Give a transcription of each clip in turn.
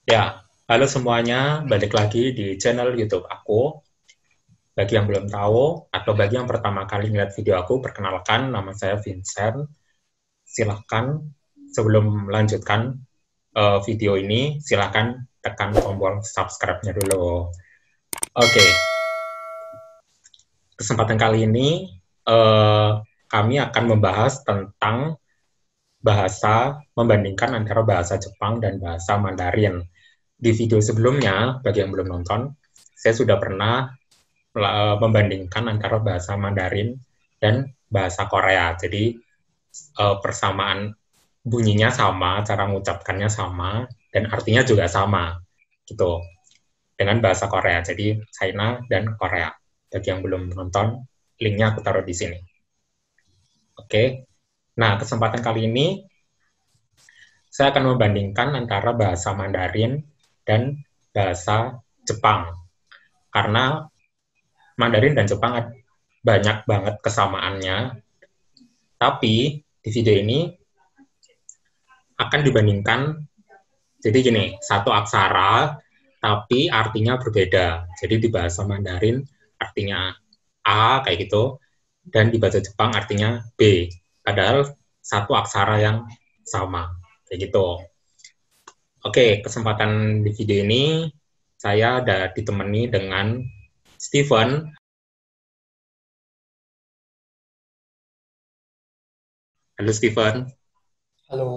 Ya, halo semuanya, balik lagi di channel YouTube aku. Bagi yang belum tahu, atau bagi yang pertama kali ngeliat video aku, perkenalkan, nama saya Vincent. Silahkan, sebelum melanjutkan video ini, silahkan tekan tombol subscribe-nya dulu. Oke, kesempatan kali ini kami akan membahas tentang bahasa, membandingkan antara bahasa Jepang dan bahasa Mandarin. Di video sebelumnya, bagi yang belum nonton, saya sudah pernah membandingkan antara bahasa Mandarin dan bahasa Korea. Jadi persamaan bunyinya sama, cara mengucapkannya sama, dan artinya juga sama, gitu. Dengan bahasa Korea. Jadi China dan Korea. Bagi yang belum nonton, linknya aku taruh di sini. Oke. Nah, kesempatan kali ini saya akan membandingkan antara bahasa Mandarin dan bahasa Jepang. Karena Mandarin dan Jepang banyak banget kesamaannya, tapi di video ini akan dibandingkan, jadi gini, satu aksara, tapi artinya berbeda. Jadi di bahasa Mandarin artinya A, kayak gitu, dan di bahasa Jepang artinya B. Padahal satu aksara yang sama, kayak gitu. Oke, kesempatan di video ini saya ada ditemani dengan Steven. Halo Steven. Halo,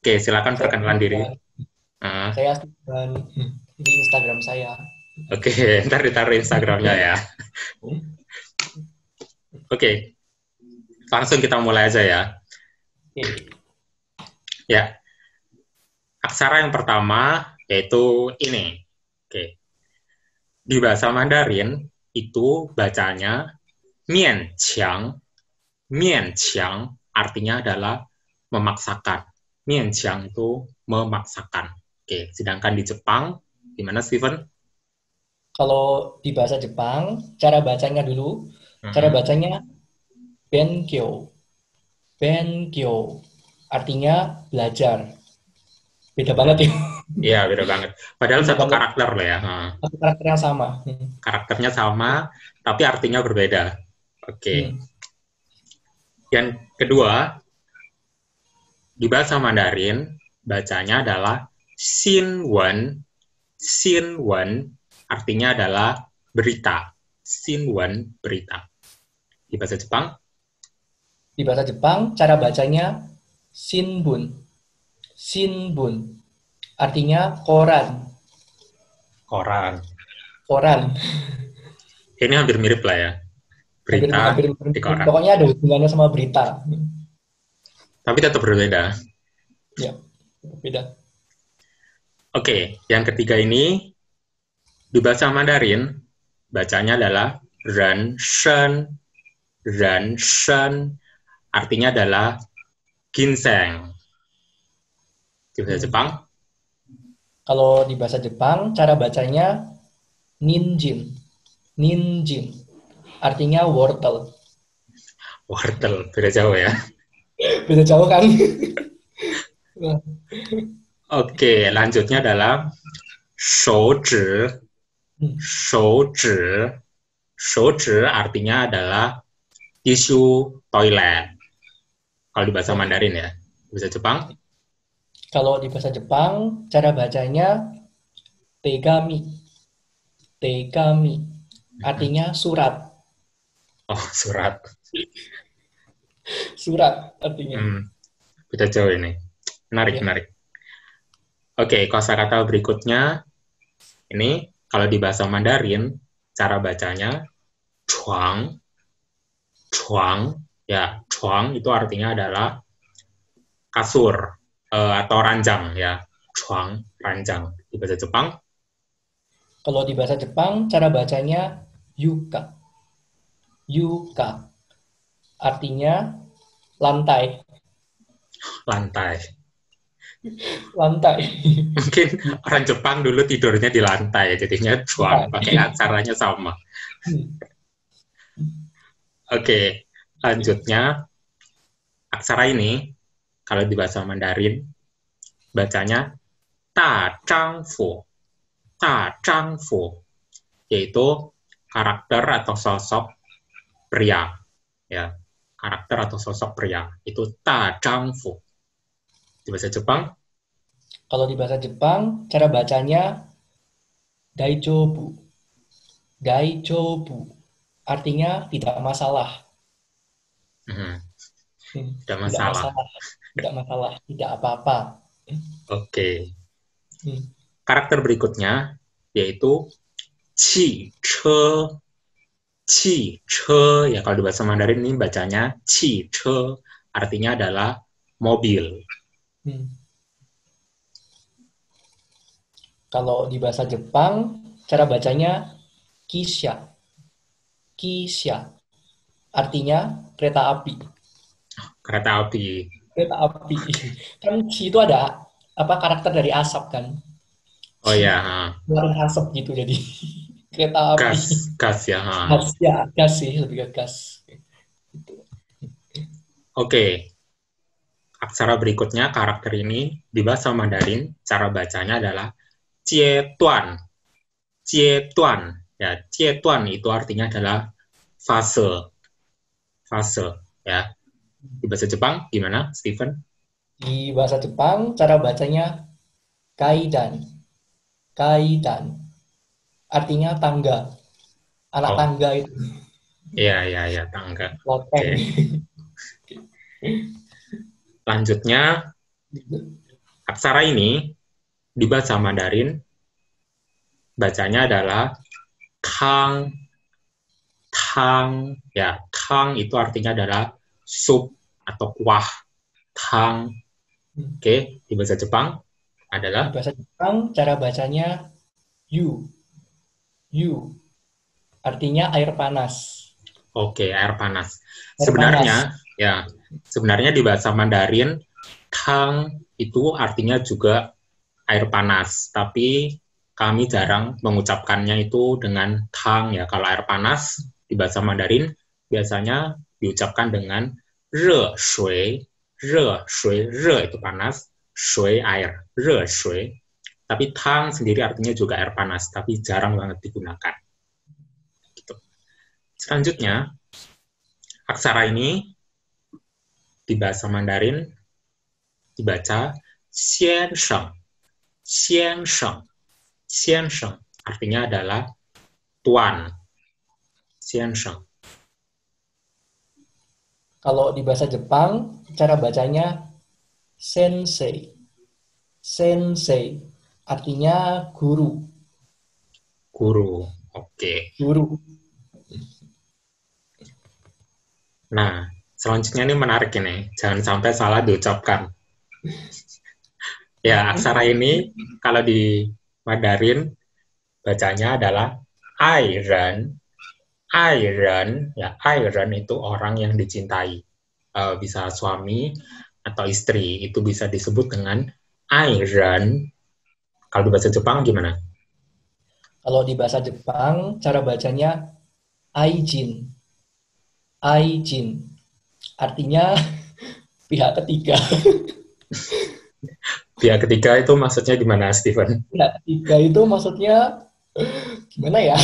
Oke, silakan saya perkenalan diri. Steven. Saya Steven di Instagram saya. Oke, ntar ditaruh Instagramnya ya. Oke, langsung kita mulai aja ya. Oke. Ya, aksara yang pertama yaitu ini. Oke, di bahasa Mandarin itu bacanya mian qiang. Mian qiang artinya adalah memaksakan. Mian qiang itu memaksakan. Oke, sedangkan di Jepang gimana Steven? Kalau di bahasa Jepang, cara bacanya dulu, cara Mm-mm. bacanya benkyo. Benkyo artinya belajar. Beda banget ya. Iya, beda banget. Padahal Beda satu banget. karakter loh ya. Satu karakter yang sama. Karakternya sama, tapi artinya berbeda. Oke. Hmm. Yang kedua, di bahasa Mandarin, bacanya adalah Xinwen. Xinwen artinya adalah berita. Xinwen, berita. Di bahasa Jepang, Di bahasa Jepang, cara bacanya shinbun. Shinbun artinya koran. koran. Koran. Ini hampir mirip lah ya. Hampir Berita hampir di koran. pokoknya ada hubungannya sama berita. Tapi tetap berbeda. Ya, beda. Oke, yang ketiga ini, di bahasa Mandarin, bacanya adalah ren shen. Ren shen artinya adalah ginseng. Di bahasa Hmm. Jepang, Kalau di bahasa Jepang, cara bacanya ninjin. Ninjin. Artinya wortel. wortel. Beda jauh ya. Beda jauh kan? Oke, lanjutnya adalah 手指. 手指. 手指 artinya adalah tisu toilet. Kalau di bahasa Oke. Mandarin ya. Di bahasa Jepang, Kalau di bahasa Jepang, cara bacanya tegami. Tegami. Artinya surat. oh surat. Surat artinya. Hmm, beda jauh ini. Menarik, Ya. menarik. Oke, kosakata berikutnya ini kalau di bahasa Mandarin cara bacanya chuang, chuang, ya chuang itu artinya adalah kasur atau ranjang ya, chuang, ranjang. Di bahasa Jepang, Kalau di bahasa Jepang, cara bacanya yuka. Yuka. Artinya lantai. lantai. Lantai. Mungkin Yuka. orang Jepang dulu tidurnya di lantai, jadinya chuang, pakai Lantai. aksaranya sama. Hmm. Oke, lanjutnya aksara ini kalau di bahasa Mandarin bacanya 大丈夫, 大丈夫, yaitu karakter atau sosok pria, ya, karakter atau sosok pria itu 大丈夫. Di bahasa Jepang, Kalau di bahasa Jepang, cara bacanya daijobu. Daijobu. Artinya tidak masalah. tidak Tidak masalah. masalah. Tidak masalah. Tidak apa-apa. Oke. Hmm. Karakter berikutnya yaitu 汽车. 汽车, ya kalau di bahasa Mandarin ini bacanya 汽车, artinya adalah mobil. Kalau di bahasa Jepang, cara bacanya kisha. Kisha. Artinya kereta api. Kereta api. Kereta api. Kan chi itu ada apa karakter dari asap kan? Oh ya, Keluarin asap gitu jadi kereta api. gas ya. Gas ya, gas sih lebih ke gas. Gitu. Oke. Aksara berikutnya, karakter ini di bahasa Mandarin, cara bacanya adalah 阶段. 阶段. Ya, 阶段itu artinya adalah fase. Fase, ya. Di bahasa Jepang gimana, Steven? Di bahasa Jepang cara bacanya kaidan. Kaidan. Artinya tangga. Anak tangga itu. Iya, tangga. Loteng. Lanjutnya, aksara ini di bahasa Mandarin bacanya adalah tang. Tang, ya, tang itu artinya adalah sup atau kuah. Tang. Oke, di bahasa Jepang adalah? Di bahasa Jepang cara bacanya yu. Yu. Artinya air panas. Oke, air panas. Sebenarnya, ya, sebenarnya di bahasa Mandarin, tang itu artinya juga air panas, tapi kami jarang mengucapkannya itu dengan tang ya. Kalau air panas di bahasa Mandarin biasanya diucapkan dengan re shui, re shui, re itu panas, shui air, re shui. Tapi tang sendiri artinya juga air panas, tapi jarang banget digunakan. Gitu. Selanjutnya, aksara ini di bahasa Mandarin dibaca xian sheng. Xian sheng. Xian sheng artinya adalah tuan. Xian sheng. Kalau di bahasa Jepang cara bacanya sensei. Sensei artinya guru. Guru. Oke. Guru. Nah, selanjutnya ini menarik ini. Jangan sampai salah diucapkan. Ya, aksara ini kalau di Mandarin bacanya adalah airen. Airen, ya, airen itu orang yang dicintai. Bisa suami atau istri. Itu bisa disebut dengan airen. Kalau di bahasa Jepang gimana? Kalau di bahasa Jepang cara bacanya aijin. Aijin. Artinya pihak ketiga. Pihak ketiga itu maksudnya di mana, Steven? Pihak ketiga itu maksudnya gimana ya?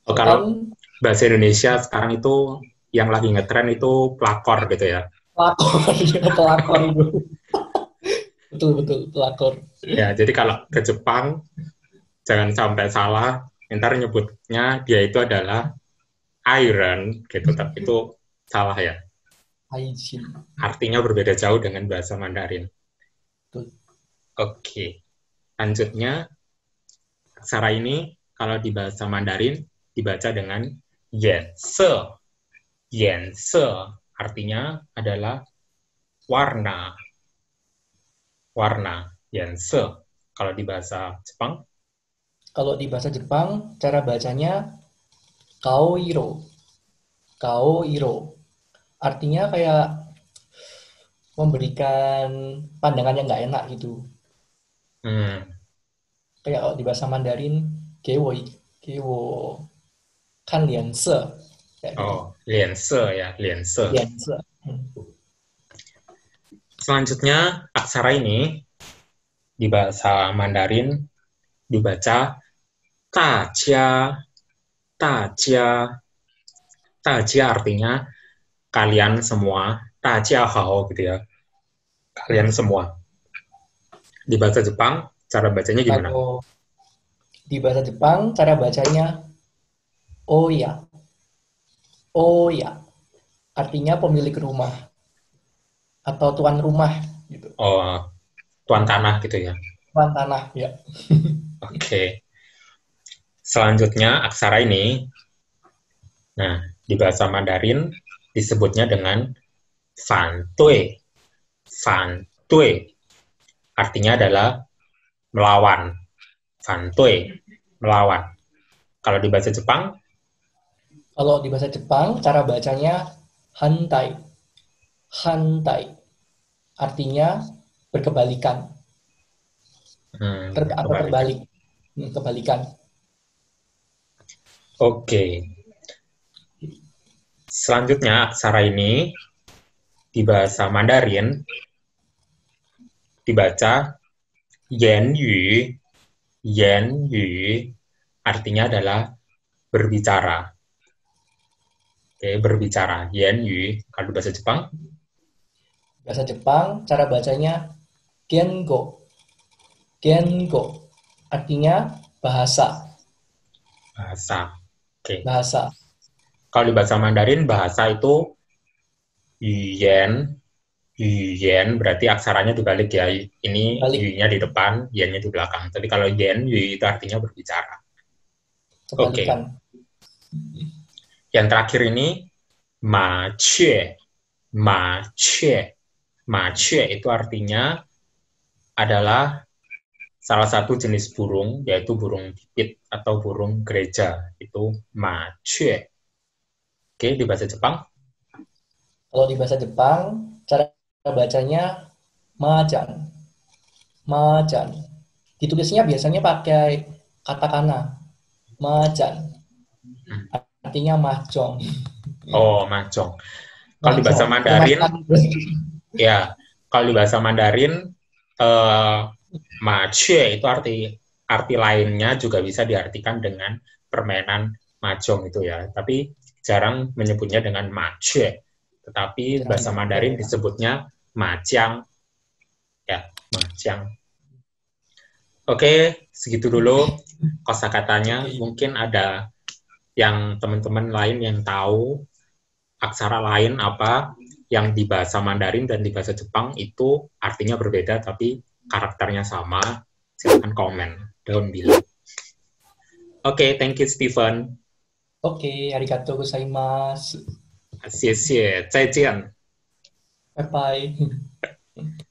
Oh, kalau bahasa Indonesia sekarang itu yang lagi ngetren itu pelakor gitu ya. Pelakor, ya, pelakor itu. Betul, pelakor. Ya, jadi kalau ke Jepang jangan sampai salah, ntar nyebutnya dia itu adalah iron gitu, tapi itu salah ya. Aijin. Artinya berbeda jauh dengan bahasa Mandarin. Oke. Lanjutnya, aksara ini kalau di bahasa Mandarin dibaca dengan yense. Yense artinya adalah warna. Warna, yense. Kalau di bahasa Jepang? Kalau di bahasa Jepang cara bacanya kaoiro. Kaoiro. Artinya kayak memberikan pandangan yang nggak enak gitu. Kayak di bahasa Mandarin, gewo kan lianse. Oh, lianse ya, lianse. Lianse. Selanjutnya, aksara ini Di bahasa Mandarin dibaca tajia, tajia. Tajia artinya kalian semua, tajia hao gitu ya. Kalian semua. Di bahasa Jepang, cara bacanya gimana? Kalau di bahasa Jepang, cara bacanya oya. Oya. Artinya pemilik rumah atau tuan rumah gitu. Oh, tuan tanah gitu ya. Tuan tanah ya. Oke. Selanjutnya, aksara ini, nah, di bahasa Mandarin disebutnya dengan fan tui. Fan tui. Artinya adalah melawan. Fan tui, melawan. Kalau di bahasa Jepang, Kalau di bahasa Jepang, cara bacanya hantai. Hantai. Artinya berkebalikan. Atau kebalikan. terbalik. Kebalikan. Oke. Selanjutnya, aksara ini di bahasa Mandarin dibaca yan yu. Yan yu artinya adalah berbicara. Oke, berbicara. Yan yu. Kalau bahasa Jepang, Bahasa Jepang, cara bacanya gengo. Gengo. Artinya bahasa. bahasa. Oke. Bahasa. Kalau di bahasa Mandarin, bahasa itu yuyen. Yuyen berarti aksaranya dibalik ya. Ini Balik. yu-nya di depan, yen-nya di belakang. Tapi kalau yen, yu itu artinya berbicara. Oke. Kebalikan. Yang terakhir ini, ma chue. Ma chue. Ma chue itu artinya adalah salah satu jenis burung, yaitu burung pipit atau burung gereja. Itu ma chue. Oke, di bahasa Jepang, Kalau di bahasa Jepang, cara bacanya majan. Majan. Ditulisnya biasanya pakai katakana. Majan. Artinya mahjong. oh, mahjong. Kalau di bahasa Mahjong. Mandarin, Permainan. ya, kalau di bahasa Mandarin, ma chue itu arti lainnya juga bisa diartikan dengan permainan mahjong itu ya. Tapi jarang menyebutnya dengan ma chue. Tetapi bahasa Mandarin disebutnya mahjong. Ya, mahjong. Oke, segitu dulu kosakatanya. Mungkin ada yang teman-teman lain yang tahu aksara lain apa yang di bahasa Mandarin dan di bahasa Jepang itu artinya berbeda tapi karakternya sama. Silakan komen down below. Oke, thank you Stephen. Oke, arigatou gozaimasu. 谢谢，再见。Bye bye.